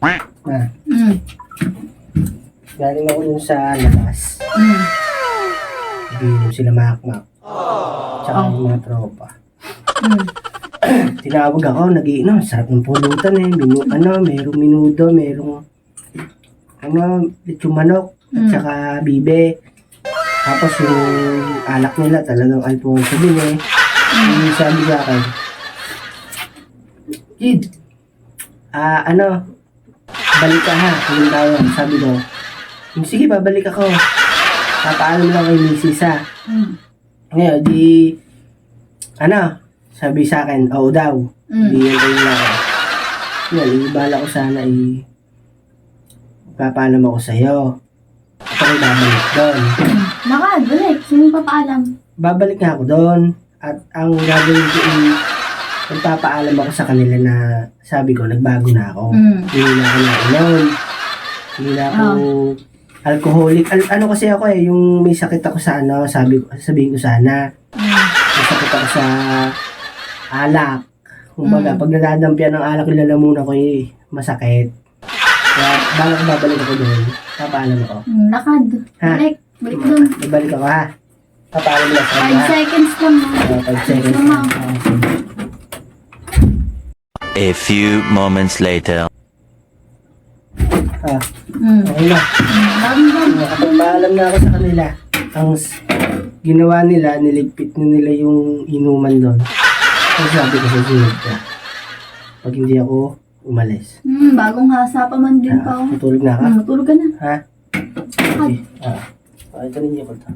Na, Mm. galing ako dun sa labas. Mm. Nagiinom sila makmak. Tsaka yung mga tropa. Mm. Tinawag ako, nagiinom. Sarap ng pulutan eh. Merong minudo, merong lechong manok, at saka bibe. Tapos yung alak nila talagang Alfonso din eh. Yung sabi sa akin, Kid, balik ka ha, kung tawag. Sabi ko, sige, babalik ako. Papaalam lang kay misis ha. Mm. Ngayon, sabi sa akin, oo daw. Mm. Di yun kayo lang ako. Ngayon, ibala ko sana papaalam ako sa'yo. At ako babalik doon. Lakad, balik. Sino papaalam? Babalik nga ako doon. At ang gagawin ko magpapaalam ako sa kanila na sabi ko, nagbago na ako. Mm. Hindi na ako nainom. Hindi na ako alcoholic. Ano kasi ako yung may sakit ako sa sabihin ko sana. May sakit ako sa alak. Kumbaga, pag nadadampian ng alak, lalamunan ko masakit. Kaya babalik ako doon. Papaalam ako. Lakad. Ha? Balik. Balik doon. Babalik ako ha. Papaalam lang sa 5 seconds lang. 5 seconds. Mama. A few moments later. Okay na. Nakapagpaalam na ako sa kanila. Ang ginawa nila, niligpit na nila yung inuman doon. Kasi sabi ko sa sunod ka. Pag hindi ako umalis. Bagong hasa pa man din pa. Matulog na ka? Matulog ka na. Ha? Okay. Pakita ninyo ko ito.